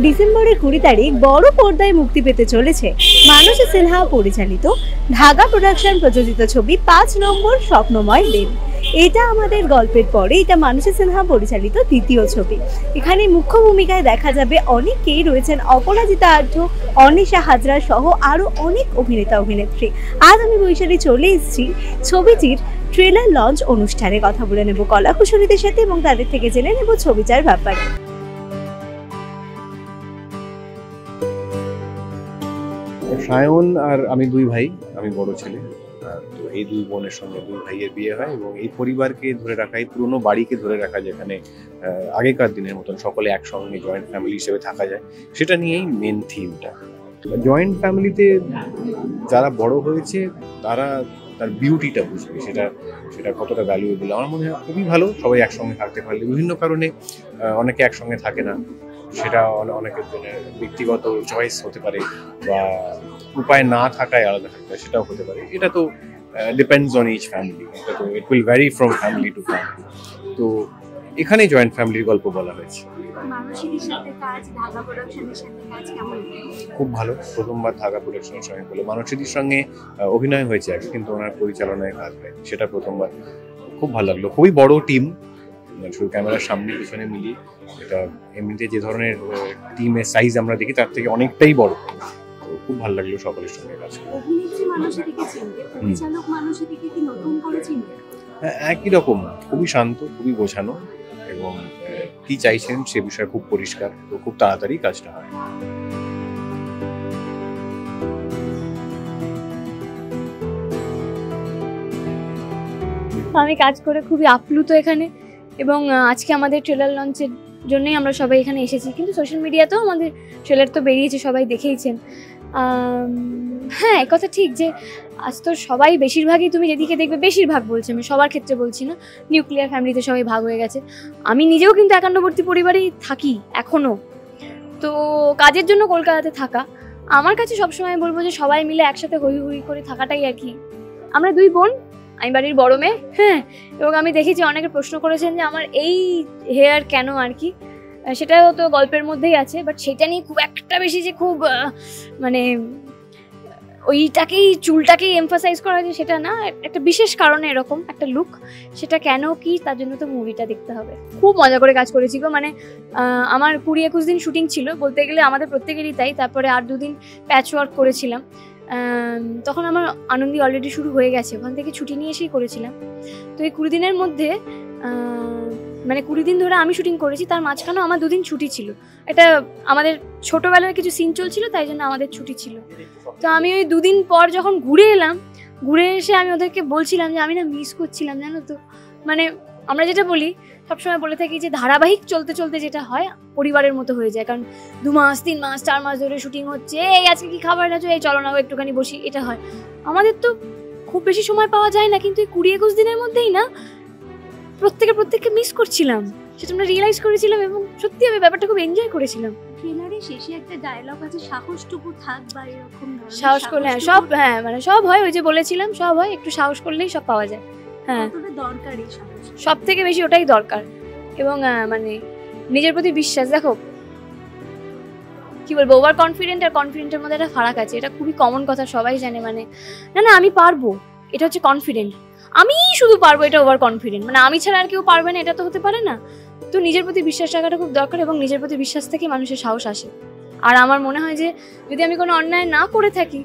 ডিসেম্বরের 20 তারিখ বড় পর্দায় মুক্তি পেতে চলেছে মানসী সিনহা পরিচালিত ঢাকা প্রোডাকশন প্রযোজিত ছবি 5 নম্বর স্বপ্নময় দিন। এটা আমাদের গল্পের পরে এটা মানসী সিনহা পরিচালিত দ্বিতীয় ছবি। এখানে মুখ্য ভূমিকায় দেখা যাবে অনেকেই রয়েছেন, অপরাজিতা আঢ্য, অনিশা হাজরা সহ আরও অনেক অভিনেতা অভিনেত্রী। আজ আমি বৈশালী চলে এসেছি ছবিটির ট্রেলার লঞ্চ অনুষ্ঠানে। কথা বলে নেব কলাকুশলীদের সাথে এবং তাদের থেকে জেনে নেব ছবিটার ব্যাপারে। সায়ন আর আমি দুই ভাই, আমি বড় ছেলে। তো এই দুই বোনের সঙ্গে দুই ভাইয়ের বিয়ে হয় এবং এই পরিবারকে ধরে রাখা, এই পুরোনো বাড়িকে ধরে রাখা, যেখানে আগেকার দিনের মতন সকলে একসঙ্গে জয়েন্ট ফ্যামিলি হিসেবে থাকা যায়, সেটা নিয়েই মেন থিমটা। জয়েন্ট ফ্যামিলিতে যারা বড় হয়েছে তারা তার বিউটিটা বুঝবে, সেটা কতটা ভ্যালুয়েবল। আমার মনে হয় খুবই ভালো সবাই একসঙ্গে থাকতে পারলে। বিভিন্ন কারণে অনেকে একসঙ্গে থাকে না, সেটা অনেকের জন্য ব্যক্তিগত চয়েস হতে পারে বা উপায় না থাকায় আলাদা থাকতে হয়, সেটাও হতে পারে। এটা তো ডিপেন্ডস অন ইচ ফ্যামিলি, এটা তো it will vary from family to family. তো এখানে জয়েন্ট ফ্যামিলির গল্প বলা হয়েছে। খুব ভালো, প্রথমবার ঢাকা প্রোডাকশনের সঙ্গে বলে। মানসীদির সঙ্গে অভিনয় হয়েছে আগে, কিন্তু ওনার পরিচালনায় কাজ হয়, সেটা প্রথমবার। খুব ভালো লাগলো। খুবই বড় টিম, শুধু ক্যামেরার সামনে পিছনে মিলিয়ে। এটা এমনিতে যে ধরনের টিমের সাইজ আমরা দেখি তার থেকে অনেকটাই বড়। তো খুব ভালো লাগলো সকলের সঙ্গে কাজ করে। একই রকম, খুবই শান্ত, খুবই গোছানো এবং কি চাইছেন সে বিষয়ে খুব পরিষ্কার। তো খুব তাড়াতাড়ি কাজটা হয়। আমি কাজ করে খুবই আপ্লুত এখানে, এবং আজকে আমাদের ট্রেলার লঞ্চের জন্যই আমরা সবাই এখানে এসেছি। কিন্তু সোশ্যাল মিডিয়াতেও আমাদের ট্রেলার তো বেরিয়েছে, সবাই দেখেইছেন। হ্যাঁ, কথা ঠিক যে আজ তো সবাই বেশিরভাগই, তুমি যেদিকে দেখবে বেশিরভাগ বলছি, আমি সবার ক্ষেত্রে বলছি না, নিউক্লিয়ার ফ্যামিলিতে সবাই ভাগ হয়ে গেছে। আমি নিজেও কিন্তু একান্নবর্তী পরিবারেই থাকি এখনও। তো কাজের জন্য কলকাতাতে থাকা আমার কাছে সবসময় বলবো যে সবাই মিলে একসাথে হই হই করে থাকাটাই আর কি। আমরা দুই বোন, আমি বাড়ির বড় মেয়ে। হ্যাঁ, এবং আমি দেখেছি অনেকে প্রশ্ন করেছেন যে আমার এই হেয়ার কেন আর কি, সেটাও তো গল্পের মধ্যেই আছে। বাট সেটা নিয়ে খুব একটা বেশি যে খুব মানে ওইটাকেই চুলটাকেই এমফাসাইজ করা হয়েছে সেটা না, একটা বিশেষ কারণে এরকম একটা লুক। সেটা কেন কি তার জন্য তো মুভিটা দেখতে হবে। খুব মজা করে কাজ করেছি গো। মানে আমার 20-21 দিন শুটিং ছিল বলতে গেলে, আমাদের প্রত্যেকেরই তাই। তারপরে 8-2 দিন প্যাচ ওয়ার্ক করেছিলাম। তখন আমার আনন্দী অলরেডি শুরু হয়ে গেছে, ওখান থেকে ছুটি নিয়ে এসেই করেছিলাম। তো এই 20 দিনের মধ্যে মানে 20 দিন ধরে আমি শুটিং করেছি, তার মাঝখানেও আমার 2 দিন ছুটি ছিল। এটা আমাদের ছোটোবেলার কিছু সিন চলছিল, তাই জন্য আমাদের ছুটি ছিল। তো আমি ওই 2 দিন পর যখন ঘুরে এলাম, ঘুরে এসে আমি ওদেরকে বলছিলাম যে আমি না মিস করছিলাম, জানো তো। মানে আমরা যেটা বলি, সবসময় বলে থাকি যে ধারাবাহিক চলতে চলতে যেটা হয় পরিবারের মতো হয়ে যায়। কারণ 2 মাস 3 মাস 4 মাস ধরে শুটিং হচ্ছে, এই আজকে কি খাবার আছে, এই চলো না একটুখানি বসি, এটা হয়। আমাদের তো খুব বেশি সময় পাওয়া যায় না, কিন্তু এই 20-21 দিনের মধ্যেই না প্রত্যেককে মিস করছিলাম, সেটা আমরা রিয়েলাইজ করেছিলাম এবং সত্যি আমি ব্যাপারটা খুব এনজয় করেছিলাম। ট্রেলারে শেষে একটা ডায়লগ আছে, সাহসটুকু থাক বা এরকম সাহস করলে সব, হ্যাঁ মানে সব হয়, ওই যে বলেছিলাম সব হয়, একটু সাহস করলেই সব পাওয়া যায়। হ্যাঁ, দরকারি সাহস, সব থেকে বেশি ওটাই দরকার। এবং মানে নিজের প্রতি বিশ্বাস। দেখো কি বলবো, ওভার কনফিডেন্ট আর কনফিডেন্টের মধ্যে একটা ফারাক আছে, এটা খুবই কমন কথা, সবাই জানে। মানে না আমি পারবো, এটা হচ্ছে কনফিডেন্ট। আমি শুধু পারবো, এটা ওভার কনফিডেন্ট। মানে আমি ছাড়া আর কেউ পারবে না, এটা তো হতে পারে না। তো নিজের প্রতি বিশ্বাস রাখাটা খুব দরকার, এবং নিজের প্রতি বিশ্বাস থেকে মানুষের সাহস আসে। আর আমার মনে হয় যে যদি আমি কোনো অন্যায় না করে থাকি,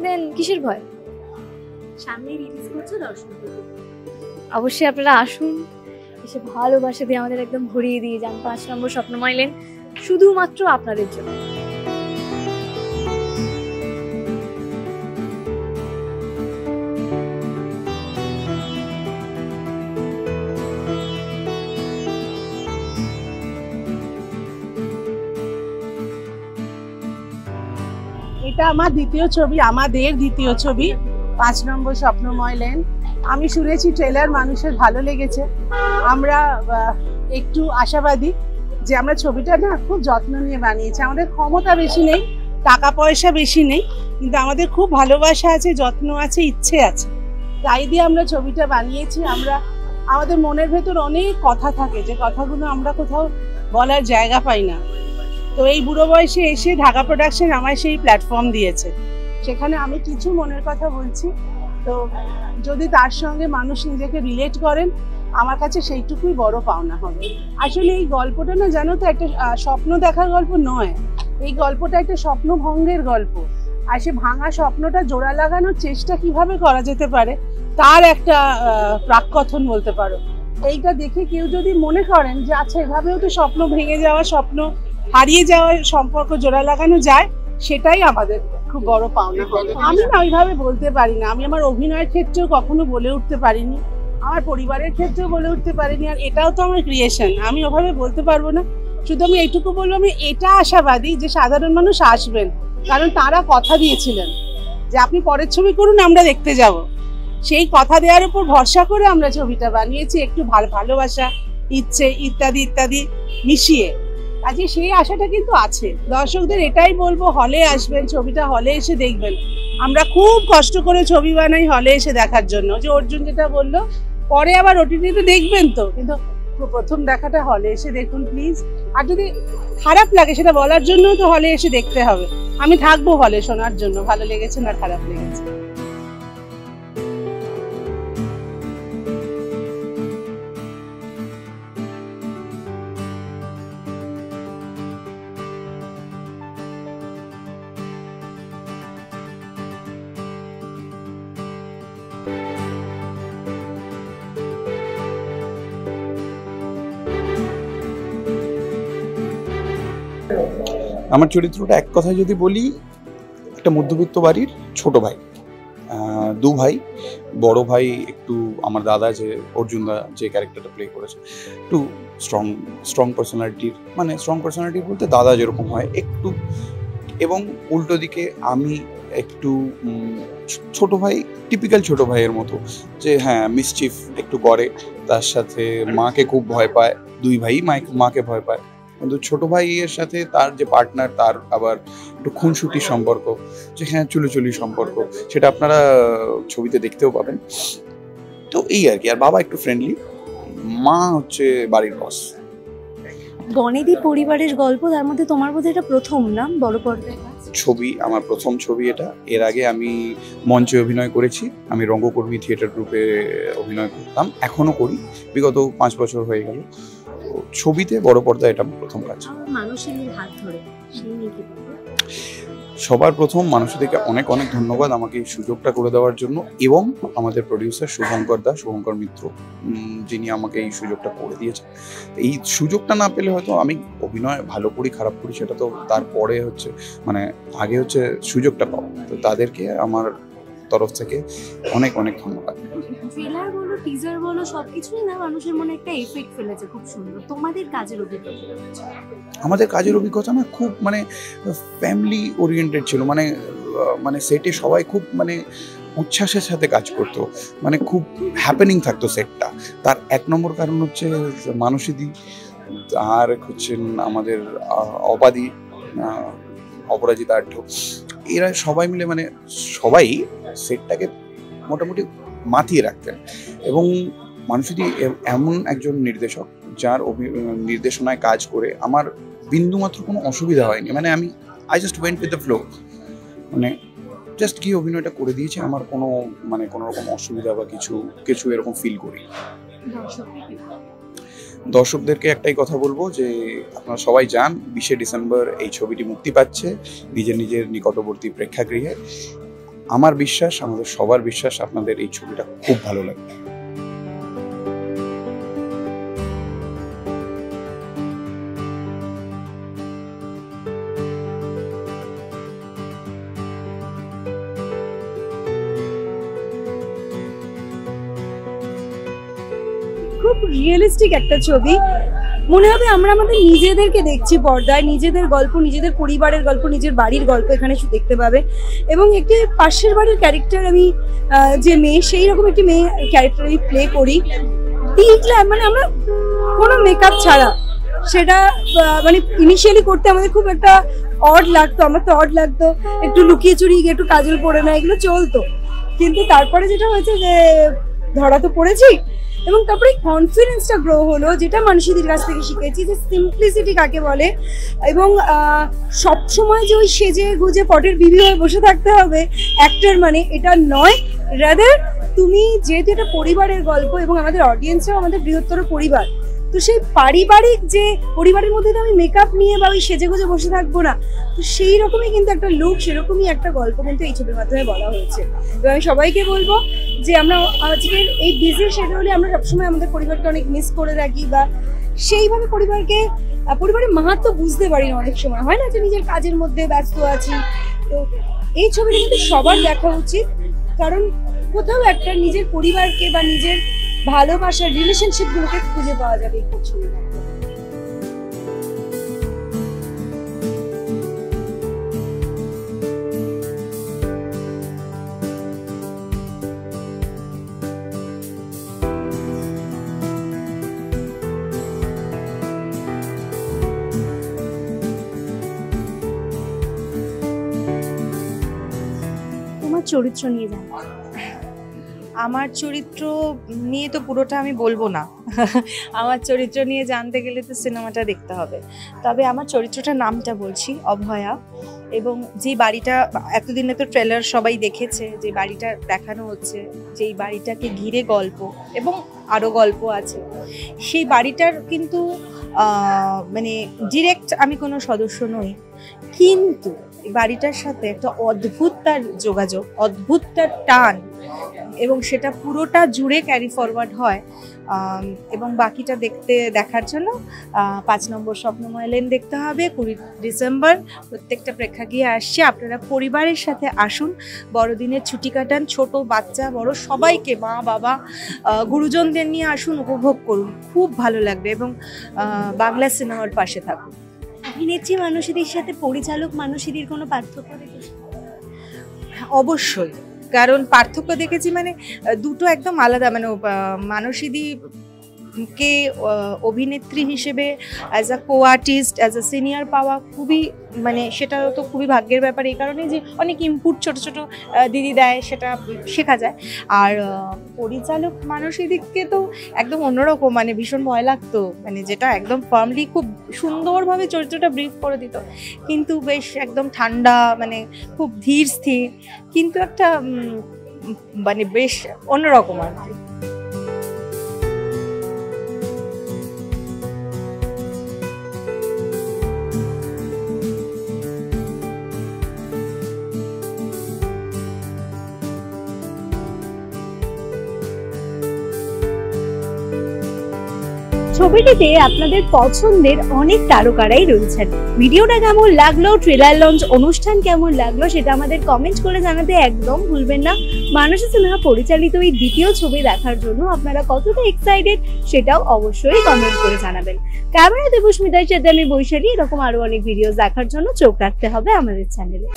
দেন কিসের ভয়। সামনে রিলিজ করছে, দর্শকদের অবশ্যই আপনারা আসুন, এসে ভালোবাসা দিয়ে আমাদের একদম ভরিয়ে দিয়ে যান। 5 নম্বর স্বপ্নময় লেন শুধুমাত্র আপনাদের জন্য। এটা আমার দ্বিতীয় ছবি, আমাদের দ্বিতীয় ছবি 5 নম্বর স্বপ্নময় লেন। আমি শুনেছি ট্রেলার মানুষের ভালো লেগেছে। আমরা একটু আশাবাদী যে আমরা ছবিটা না খুব যত্ন নিয়ে বানিয়েছি। আমাদের ক্ষমতা বেশি নেই, টাকা পয়সা বেশি নেই, কিন্তু আমাদের খুব ভালোবাসা আছে, যত্ন আছে, ইচ্ছে আছে, তাই দিয়ে আমরা ছবিটা বানিয়েছি। আমাদের মনের ভেতর অনেক কথা থাকে, যে কথাগুলো আমরা কোথাও বলার জায়গা পাই না। তো এই বুড়ো বয়সে এসে ঢাকা প্রোডাকশন আমায় সেই প্ল্যাটফর্ম দিয়েছে, সেখানে আমি কিছু মনের কথা বলছি। তো যদি তার সঙ্গে মানুষ নিজেকে রিলেট করেন, আমার কাছে সেইটুকুই বড় পাওনা হবে। আসলে এই গল্পটা না, জানো তো, একটা স্বপ্ন দেখার গল্প নয়, এই গল্পটা একটা স্বপ্নভঙ্গের গল্প। আর সে ভাঙা স্বপ্নটা জোড়া লাগানোর চেষ্টা কিভাবে করা যেতে পারে তার একটা প্রাককথন বলতে পারো। এইটা দেখে কেউ যদি মনে করেন যে আচ্ছা এভাবেও তো স্বপ্ন ভেঙে যাওয়া, স্বপ্ন হারিয়ে যাওয়ার সম্পর্ক জোড়া লাগানো যায়, সেটাই আমাদের খুব বড় পাওনা হবে। আমি না ওইভাবে বলতে পারি না, আমি আমার অভিনয়ের ক্ষেত্রেও কখনো বলে উঠতে পারিনি, আমার পরিবারের ক্ষেত্রেও বলে উঠতে পারিনি, আর এটাও তো আমার ক্রিয়েশন, আমি ওভাবে বলতে পারবো না। শুধু আমি এইটুকু বলবো, আমি এটা আশাবাদী যে সাধারণ মানুষ আসবেন, কারণ তারা কথা দিয়েছিলেন যে আপনি পরের ছবি করুন, আমরা দেখতে যাব। সেই কথা দেওয়ার উপর ভরসা করে আমরা ছবিটা বানিয়েছি, একটু ভালোবাসা, ইচ্ছে ইত্যাদি ইত্যাদি মিশিয়ে। আজকে সেই আশাটা কিন্তু আছে। দর্শকদের এটাই বলবো, হলে আসবেন, ছবিটা হলে এসে দেখবেন। আমরা খুব কষ্ট করে ছবি বানাই হলে এসে দেখার জন্য, যে অর্জুন যেটা বললো, পরে আবার ওটিটিতে দেখবেন তো, কিন্তু প্রথম দেখাটা হলে এসে দেখুন প্লিজ। আর যদি খারাপ লাগে সেটা বলার জন্য তো হলে এসে দেখতে হবে। আমি থাকবো হলে শোনার জন্য, ভালো লেগেছে না খারাপ লেগেছে। আমার চরিত্রটা এক কথায় যদি বলি, একটা মধ্যবিত্ত বাড়ির ছোট ভাই, দু ভাই। বড় ভাই একটু আমার দাদা, যে অর্জুন দা যে ক্যারেক্টারটা প্লে করেছে, একটু স্ট্রং পার্সোনালিটির, মানে স্ট্রং পার্সোনালিটি বলতে দাদা যেরকম হয় একটু, এবং উল্টো দিকে আমি একটু ছোট ভাই, টিপিক্যাল ছোট ভাইয়ের মতো, যে হ্যাঁ মিসচিফ একটু করে, তার সাথে মাকে খুব ভয় পায়, দুই ভাই মাকে ভয় পায়। কিন্তু ছোট ভাইয়ের সাথে তার যে পার্টনার, তার আবার একটু খুনসুটির সম্পর্ক, যে হ্যাঁ চুলোচুলি সম্পর্ক, সেটা আপনারা ছবিতে দেখতেও পাবেন। তো এই আর কি। আর বাবা একটু ফ্রেন্ডলি, মা হচ্ছে বাড়ির বস। বনেদি পরিবারের গল্প, তার মধ্যে তোমার বোধহয় এটা প্রথম না বড় পর্দায় ছবি, আমার প্রথম ছবি এটা। এর আগে আমি মঞ্চে অভিনয় করেছি, আমি রঙ্গকর্মী থিয়েটার গ্রুপে অভিনয় করতাম, এখনো করি, বিগত 5 বছর হয়ে গেল। ছবিতে বড় পর্দা এটা প্রথম কাজ। মানুষের হাত ধরে সেই নিয়ে কি বলবো? সবার প্রথম মানুষদেরকে অনেক অনেক ধন্যবাদ আমাকে এই সুযোগটা করে দেওয়ার জন্য, এবং আমাদের প্রডিউসার শুভঙ্কর মিত্র, যিনি আমাকে এই সুযোগটা করে দিয়েছেন। এই সুযোগটা না পেলে হয়তো আমি অভিনয় ভালো করি খারাপ করি সেটা তো তারপরে হচ্ছে, মানে আগে হচ্ছে সুযোগটা পাবো। তো তাদেরকে আমার তরফ থেকে অনেক অনেক ধন্যবাদ। ট্রেলার বলো, টিজার বলো, সবকিছুই না মানুষের মনে একটা এফেক্ট ফেলেছে, খুব সুন্দর। তোমাদের কাজের অভিজ্ঞতা? আমাদের কাজের অভিজ্ঞতা না খুব মানে ফ্যামিলি ওরিয়েন্টেড ছিল, মানে সেটে সবাই খুব মানে উচ্ছ্বাসের সাথে কাজ করতো, মানে খুব হ্যাপেনিং থাকতো সেটটা। তার 1 নম্বর কারণ হচ্ছে মানসীদি, আর হচ্ছেন আমাদের অপরাজিতা আঢ্য, এরা সবাই মিলে মানে সবাই সেটটাকে মোটামুটি মাতিয়ে রাখতেন। এবং মানুষদি এমন একজন নির্দেশক যার নির্দেশনায় কাজ করে আমার বিন্দুমাত্র কোনো অসুবিধা হয়নি। মানে I just went with the flow, মানে জাস্ট গিয়ে অভিনয়টা করে দিয়েছে, আমার কোনো রকম অসুবিধা বা কিছু এরকম ফিল করি। দর্শকদেরকে একটাই কথা বলবো যে আপনারা সবাই যান, 20শে ডিসেম্বর এই ছবিটি মুক্তি পাচ্ছে নিজের নিকটবর্তী প্রেক্ষাগৃহে। আমার বিশ্বাস, আমাদের সবার বিশ্বাস, আপনাদের এই ছবিটা খুব ভালো লাগবে। খুব রিয়েলিস্টিক একটা ছবি, মনে হবে আমরা আমাদের নিজেদেরকে দেখছি পর্দায়, নিজেদের গল্প, নিজেদের পরিবারের গল্প, নিজের বাড়ির গল্প এখানে দেখতে পাবে। এবং একটি পাশের বাড়ির ক্যারেক্টার, আমি যে মেয়ে, সেই রকম একটি মেয়ে ক্যারেক্টার আমি প্লে করি। দেখলাম মানে আমরা কোনো মেকআপ ছাড়া, সেটা মানে ইনিশিয়ালি করতে আমাদের খুব একটা অড লাগতো, আমার তো অড লাগতো, একটু লুকিয়ে চুরিয়ে গিয়ে একটু কাজল পরে না, এগুলো চলতো। কিন্তু তারপরে যেটা হয়েছে যে ধরা তো পড়েছি, এবং তারপরে কনফিডেন্সটা গ্রো হলো, যেটা মানুষদের কাছ থেকে শিখেছি যে সিম্পলিসিটি কাকে বলে, এবং সবসময় যে ওই সেজে গুজে পটের বিবি হয়ে বসে থাকতে হবে অ্যাক্টর মানে, এটা নয়। রাদার তুমি যেহেতু এটা পরিবারের গল্প এবং আমাদের অডিয়েন্সও আমাদের বৃহত্তর পরিবার, তো সেই পারিবারিক যে পরিবারের মধ্যে তো আমি মেকআপ নিয়ে বা ওই সেজে গুজে বসে থাকবো না, তো সেই রকমই কিন্তু একটা লুক, সেরকমই একটা গল্প কিন্তু এই ছবির মাধ্যমে বলা হয়েছে। তো আমি সবাইকে বলবো যে আমরা আজকের এই বিজি শিডিউলে আমরা সবসময় আমাদের পরিবারকে অনেক মিস করে রাখি, বা সেইভাবে পরিবারের মাহাত্ম্য বুঝতে পারি না অনেক সময়, হয় না যে নিজের কাজের মধ্যে ব্যস্ত আছি। তো এই ছবিটা কিন্তু সবার দেখা উচিত, কারণ কোথাও একটা নিজের পরিবারকে বা নিজের ভালোবাসার রিলেশনশিপগুলোকে খুঁজে পাওয়া যাবে এই ছবির মধ্যে। তোমার চরিত্র নিয়ে জানো? আমার চরিত্র নিয়ে তো পুরোটা আমি বলবো না। আমার চরিত্র নিয়ে জানতে গেলে তো সিনেমাটা দেখতে হবে। তবে আমার চরিত্রটার নামটা বলছি, অভয়া। এবং যে বাড়িটা এতদিনে তো ট্রেলার সবাই দেখেছে, যে বাড়িটা দেখানো হচ্ছে, যেই বাড়িটাকে ঘিরে গল্প এবং আরও গল্প আছে, সেই বাড়িটার কিন্তু মানে ডিরেক্ট আমি কোনো সদস্য নই, কিন্তু এই বাড়িটার সাথে একটা অদ্ভুত তার যোগাযোগ, অদ্ভুত তার টান, এবং সেটা পুরোটা জুড়ে ক্যারি ফরওয়ার্ড হয়। এবং বাকিটা দেখার জন্য 5 নম্বর স্বপ্নময় লেন দেখতে হবে। 20 ডিসেম্বর প্রত্যেকটা প্রেক্ষাগৃহে আসছে, আপনারা পরিবারের সাথে আসুন, বড়দিনের ছুটি কাটান, ছোট বাচ্চা বড় সবাইকে, মা বাবা গুরুজনদের নিয়ে আসুন, উপভোগ করুন, খুব ভালো লাগবে, এবং বাংলা সিনেমার পাশে থাকুন। অভিনেত্রী মানসীদের সাথে পরিচালক মানসীদের কোনো পার্থক্য দেখেছো? অবশ্যই, কারণ পার্থক্য দেখেছি মানে দুটো একদম আলাদা। মানে মানসীদি কে অভিনেত্রী হিসেবে as a co artist, as a senior পাওয়া খুবই, মানে সেটা তো খুবই ভাগ্যের ব্যাপার, এই কারণে যে অনেক ইনপুট ছোট ছোট দিদি দেয়, সেটা শেখা যায়। আর পরিচালক মানসীদিকে তো একদম অন্যরকম, মানে ভীষণ ভয় লাগতো, মানে যেটা একদম ফার্মলি খুব সুন্দরভাবে চরিত্রটা ব্রিফ করে দিত, কিন্তু বেশ একদম ঠান্ডা, মানে খুব ধীর স্থির, কিন্তু একটা মানে বেশ অন্যরকম আর কি। ছবিটিতে আপনাদের পছন্দের অনেক তারকারাই রয়েছেন। ভিডিওটা কেমন লাগলো, ট্রেলার লঞ্চ অনুষ্ঠান কেমন লাগলো, সেটা আমাদের কমেন্ট করে জানাতে একদম ভুলবেন না। মানসী সিনহা পরিচালিত এই দ্বিতীয় ছবি দেখার জন্য আপনারা কতটা এক্সাইটেড সেটাও অবশ্যই কমেন্ট করে জানাবেন। ক্যামেরা দেবস্মিতার সাথে আমি বৈশালী। এরকম আরো অনেক ভিডিও দেখার জন্য চোখ রাখতে হবে আমাদের চ্যানেলে।